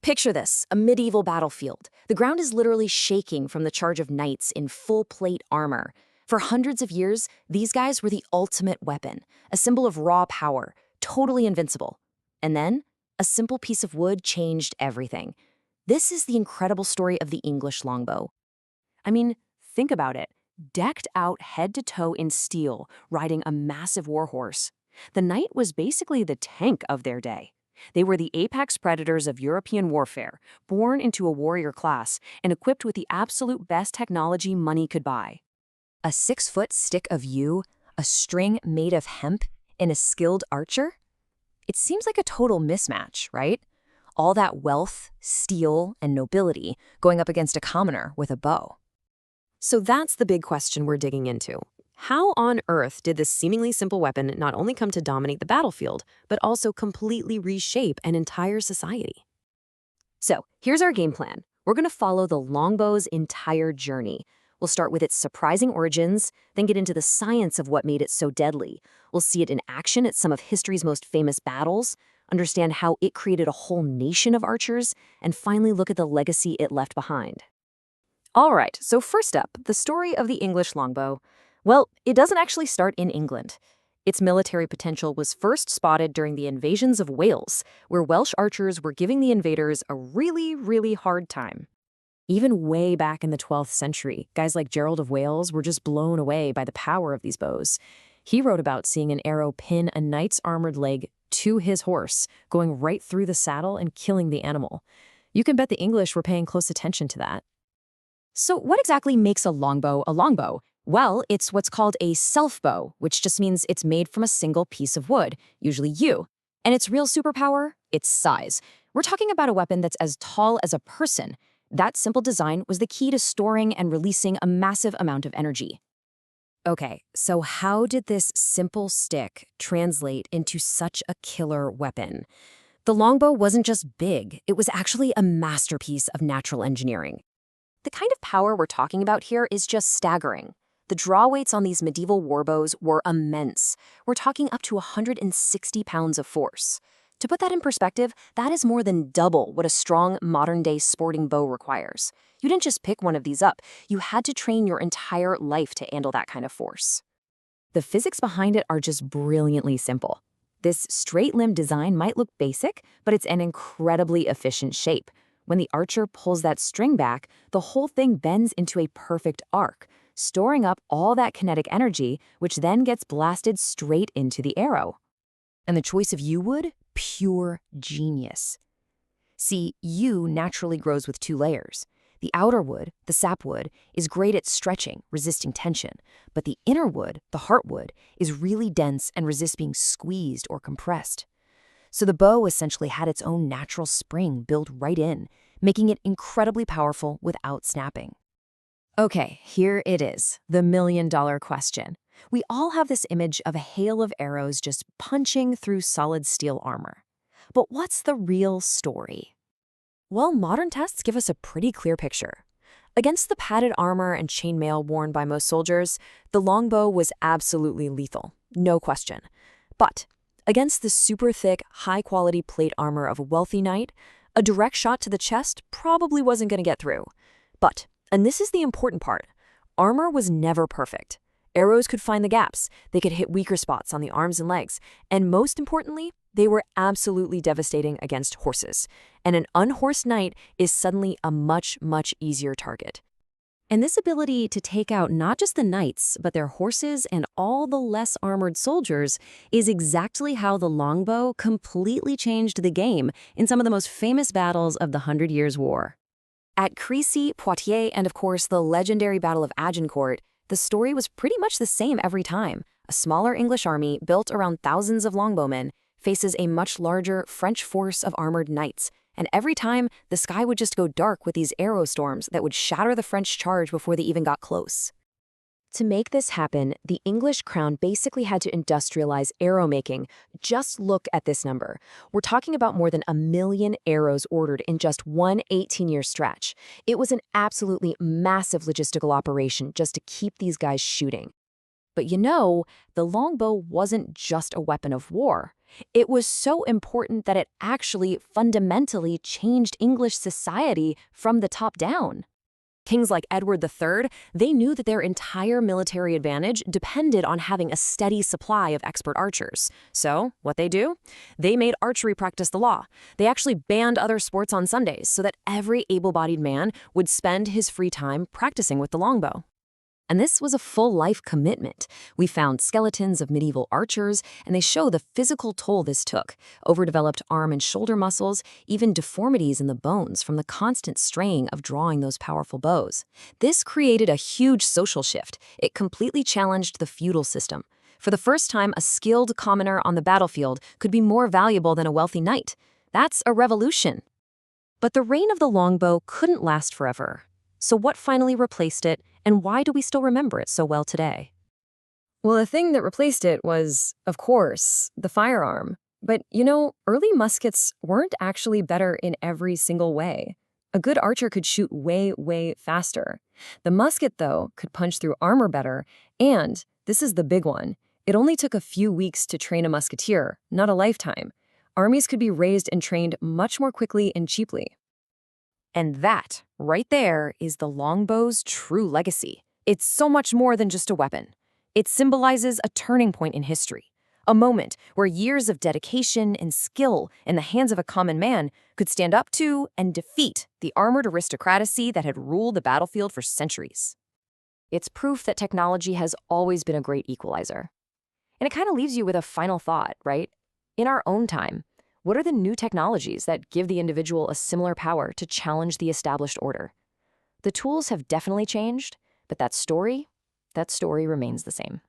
Picture this, a medieval battlefield. The ground is literally shaking from the charge of knights in full plate armor. For hundreds of years, these guys were the ultimate weapon, a symbol of raw power, totally invincible. And then, a simple piece of wood changed everything. This is the incredible story of the English longbow. I mean, think about it. Decked out head to toe in steel, riding a massive warhorse. The knight was basically the tank of their day. They were the apex predators of European warfare, born into a warrior class and equipped with the absolute best technology money could buy. A 6-foot stick of yew, a string made of hemp, and a skilled archer? It seems like a total mismatch, right? All that wealth, steel, and nobility going up against a commoner with a bow. So that's the big question we're digging into. How on earth did this seemingly simple weapon not only come to dominate the battlefield, but also completely reshape an entire society? So here's our game plan. We're going to follow the longbow's entire journey. We'll start with its surprising origins, then get into the science of what made it so deadly. We'll see it in action at some of history's most famous battles, understand how it created a whole nation of archers, and finally look at the legacy it left behind. All right, so first up, the story of the English longbow. Well, it doesn't actually start in England. Its military potential was first spotted during the invasions of Wales, where Welsh archers were giving the invaders a really hard time. Even way back in the 12th century, guys like Gerald of Wales were just blown away by the power of these bows. He wrote about seeing an arrow pin a knight's armored leg to his horse, going right through the saddle and killing the animal. You can bet the English were paying close attention to that. So what exactly makes a longbow a longbow? Well, it's what's called a self-bow, which just means it's made from a single piece of wood, usually yew. And its real superpower? Its size. We're talking about a weapon that's as tall as a person. That simple design was the key to storing and releasing a massive amount of energy. Okay, so how did this simple stick translate into such a killer weapon? The longbow wasn't just big, it was actually a masterpiece of natural engineering. The kind of power we're talking about here is just staggering. The draw weights on these medieval warbows were immense. We're talking up to 160 pounds of force. To put that in perspective, that is more than double what a strong modern-day sporting bow requires. You didn't just pick one of these up, you had to train your entire life to handle that kind of force. The physics behind it are just brilliantly simple. This straight-limb design might look basic, but it's an incredibly efficient shape. When the archer pulls that string back, the whole thing bends into a perfect arc, storing up all that kinetic energy, which then gets blasted straight into the arrow. And the choice of yew wood? Pure genius. See, yew naturally grows with 2 layers. The outer wood, the sapwood, is great at stretching, resisting tension, but the inner wood, the heartwood, is really dense and resists being squeezed or compressed. So the bow essentially had its own natural spring built right in, making it incredibly powerful without snapping. Okay, here it is, the million-dollar question. We all have this image of a hail of arrows just punching through solid steel armor. But what's the real story? Well, modern tests give us a pretty clear picture. Against the padded armor and chainmail worn by most soldiers, the longbow was absolutely lethal, no question. But against the super thick, high-quality plate armor of a wealthy knight, a direct shot to the chest probably wasn't going to get through. But, and this is the important part, armor was never perfect. Arrows could find the gaps, they could hit weaker spots on the arms and legs, and most importantly, they were absolutely devastating against horses. And an unhorsed knight is suddenly a much easier target. And this ability to take out not just the knights, but their horses and all the less armored soldiers is exactly how the longbow completely changed the game in some of the most famous battles of the 100 Years' War. At Crécy, Poitiers, and of course the legendary Battle of Agincourt, the story was pretty much the same every time. A smaller English army built around thousands of longbowmen faces a much larger French force of armored knights, and every time, the sky would just go dark with these arrow storms that would shatter the French charge before they even got close. To make this happen, the English crown basically had to industrialize arrow making. Just look at this number. We're talking about more than 1 million arrows ordered in just one 18-year stretch. It was an absolutely massive logistical operation just to keep these guys shooting. But the longbow wasn't just a weapon of war. It was so important that it actually fundamentally changed English society from the top down. Kings like Edward III, they knew that their entire military advantage depended on having a steady supply of expert archers. So, what they do? They made archery practice the law. They actually banned other sports on Sundays so that every able-bodied man would spend his free time practicing with the longbow. And this was a full-life commitment. We found skeletons of medieval archers, and they show the physical toll this took. Overdeveloped arm and shoulder muscles, even deformities in the bones from the constant straining of drawing those powerful bows. This created a huge social shift. It completely challenged the feudal system. For the first time, a skilled commoner on the battlefield could be more valuable than a wealthy knight. That's a revolution. But the reign of the longbow couldn't last forever. So what finally replaced it, and why do we still remember it so well today? Well, the thing that replaced it was, of course, the firearm. But, early muskets weren't actually better in every single way. A good archer could shoot way, way faster. The musket, though, could punch through armor better, and, this is the big one, it only took a few weeks to train a musketeer, not a lifetime. Armies could be raised and trained much more quickly and cheaply. And that, right there, is the longbow's true legacy. It's so much more than just a weapon. It symbolizes a turning point in history, a moment where years of dedication and skill in the hands of a common man could stand up to and defeat the armored aristocracy that had ruled the battlefield for centuries. It's proof that technology has always been a great equalizer. And it kind of leaves you with a final thought, right? In our own time, what are the new technologies that give the individual a similar power to challenge the established order? The tools have definitely changed, but that story remains the same.